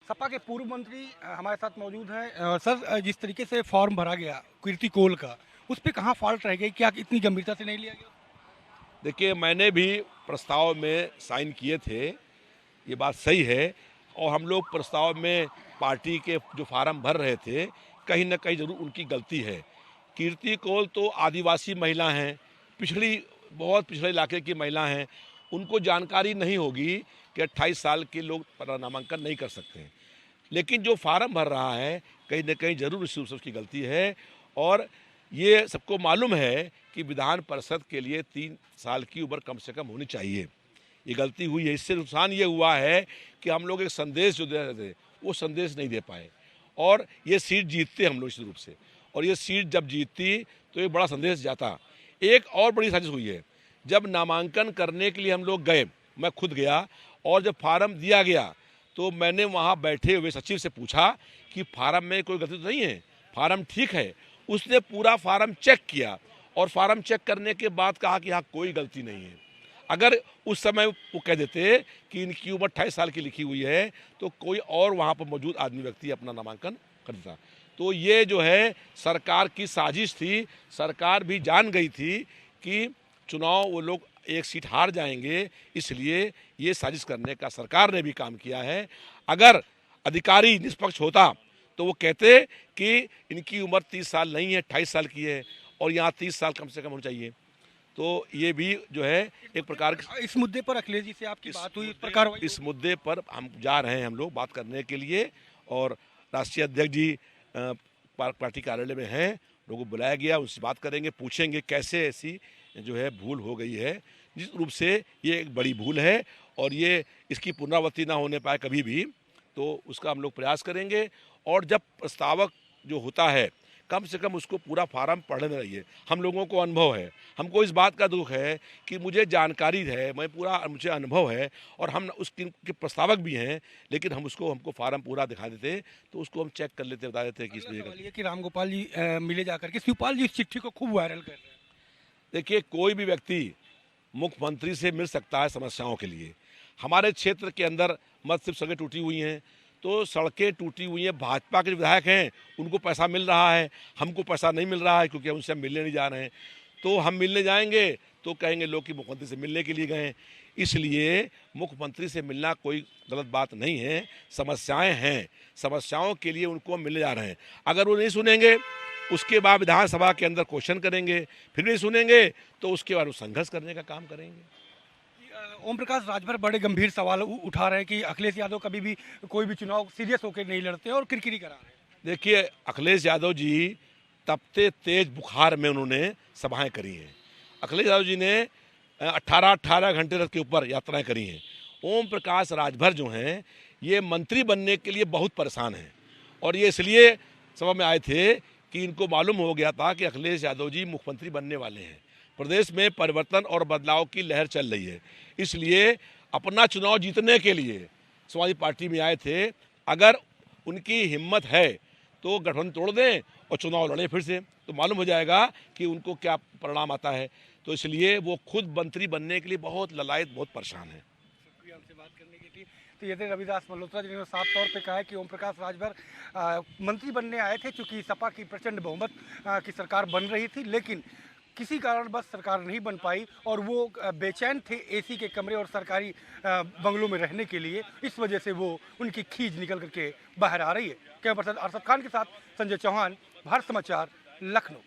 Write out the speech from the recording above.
सपा के पूर्व मंत्री हमारे साथ मौजूद हैं। सर, जिस तरीके से फॉर्म भरा गया कीर्ति कोल का, उस पे कहाँ फॉल्ट रह गई? क्या इतनी गंभीरता से नहीं लिया गया? देखिए, मैंने भी प्रस्ताव में साइन किए थे, ये बात सही है। और हम लोग प्रस्ताव में पार्टी के जो फार्म भर रहे थे, कहीं ना कहीं जरूर उनकी गलती है। कीर्ति कौल तो आदिवासी महिला हैं, बहुत पिछड़े इलाके की महिला हैं। उनको जानकारी नहीं होगी कि 28 साल के लोग नामांकन नहीं कर सकते हैं। लेकिन जो फार्म भर रहा है, कहीं ना कहीं जरूर उसकी गलती है। और ये सबको मालूम है कि विधान परिषद के लिए 3 साल की उम्र कम से कम होनी चाहिए। ये गलती हुई है। इससे नुकसान ये हुआ है कि हम लोग एक संदेश जो दे रहे थे, वो संदेश नहीं दे पाए। और ये सीट जीतते हम लोग इस रूप से, और ये सीट जब जीतती तो एक बड़ा संदेश जाता। एक और बड़ी साजिश हुई है। जब नामांकन करने के लिए हम लोग गए, मैं खुद गया, और जब फार्म दिया गया तो मैंने वहाँ बैठे हुए सचिव से पूछा कि फार्म में कोई गलती तो नहीं है, फार्म ठीक है। उसने पूरा फार्म चेक किया, और फार्म चेक करने के बाद कहा कि हाँ, कोई गलती नहीं है। अगर उस समय वो कह देते कि इनकी उम्र 28 साल की लिखी हुई है, तो कोई और वहाँ पर मौजूद आदमी व्यक्ति अपना नामांकन कर देता। तो ये जो है सरकार की साजिश थी। सरकार भी जान गई थी कि चुनाव वो लोग एक सीट हार जाएंगे, इसलिए ये साजिश करने का सरकार ने भी काम किया है। अगर अधिकारी निष्पक्ष होता तो वो कहते कि इनकी उम्र 30 साल नहीं है, 28 साल की है, और यहाँ 30 साल कम से कम होना चाहिए। तो ये भी जो है एक प्रकार इस मुद्दे पर अखिलेश जी से आपकी बात हुई? इस मुद्दे पर हम जा रहे हैं, हम लोग बात करने के लिए। और राष्ट्रीय अध्यक्ष जी पार्टी कार्यालय में हैं, लोगों को बुलाया गया, उनसे बात करेंगे, पूछेंगे कैसे ऐसी जो है भूल हो गई है। जिस रूप से ये एक बड़ी भूल है, और ये इसकी पुनरावृत्ति ना होने पाए कभी भी, तो उसका हम लोग प्रयास करेंगे। और जब प्रस्तावक जो होता है, कम से कम उसको पूरा फार्म पढ़ने रहिए। हम लोगों को अनुभव है, हमको इस बात का दुख है कि मुझे जानकारी है, मुझे अनुभव है, और हम उसके प्रस्तावक भी हैं, लेकिन हमको फार्म पूरा दिखा देते तो उसको हम चेक कर लेते, बता देते कि इसमें ये कि रामगोपाल जी मिले जाकर के शिवपाल जी इस चिट्ठी को खूब वायरल कर रहे हैं। देखिए, कोई भी व्यक्ति मुख्यमंत्री से मिल सकता है समस्याओं के लिए। हमारे क्षेत्र के अंदर मत सिर्फ सड़कें टूटी हुई हैं, तो सड़कें टूटी हुई हैं। भाजपा के विधायक हैं, उनको पैसा मिल रहा है, हमको पैसा नहीं मिल रहा है, क्योंकि हम उनसे मिलने नहीं जा रहे हैं। तो हम मिलने जाएंगे तो कहेंगे लोग कि मुख्यमंत्री से मिलने के लिए गए। इसलिए मुख्यमंत्री से मिलना कोई गलत बात नहीं है। समस्याएं हैं, समस्याओं के लिए उनको हम मिलने जा रहे हैं। अगर वो नहीं सुनेंगे, उसके बाद विधानसभा के अंदर क्वेश्चन करेंगे, फिर नहीं सुनेंगे तो उसके बाद वो संघर्ष करने का काम करेंगे। ओम प्रकाश राजभर बड़े गंभीर सवाल उठा रहे हैं कि अखिलेश यादव कभी भी कोई भी चुनाव सीरियस होकर नहीं लड़ते और किरकिरी करा रहे हैं। देखिए, अखिलेश यादव जी तपते तेज बुखार में उन्होंने सभाएं करी हैं। अखिलेश यादव जी ने 18 घंटे रथ के ऊपर यात्राएं करी हैं। ओम प्रकाश राजभर जो हैं, ये मंत्री बनने के लिए बहुत परेशान हैं, और ये इसलिए सभा में आए थे कि इनको मालूम हो गया था कि अखिलेश यादव जी मुख्यमंत्री बनने वाले हैं। प्रदेश में परिवर्तन और बदलाव की लहर चल रही है, इसलिए अपना चुनाव जीतने के लिए समाजवादी पार्टी में आए थे। अगर उनकी हिम्मत है तो गठबंधन तोड़ दें और चुनाव लड़े फिर से, तो मालूम हो जाएगा कि उनको क्या परिणाम आता है। तो इसलिए वो खुद मंत्री बनने के लिए बहुत ललायत, बहुत परेशान है। शुक्रिया हमसे बात करने के लिए। तो ये थे रविदास मल्होत्रा, जिन्होंने साफ तौर पे कहा है कि ओम प्रकाश राजभर मंत्री बनने आए थे, चूँकि सपा की प्रचंड बहुमत की सरकार बन रही थी, लेकिन किसी कारण बस सरकार नहीं बन पाई, और वो बेचैन थे एसी के कमरे और सरकारी बंगलों में रहने के लिए। इस वजह से वो उनकी खींच निकल करके बाहर आ रही है। कैमरा पर्सन अरशद खान के साथ संजय चौहान, भारत समाचार, लखनऊ।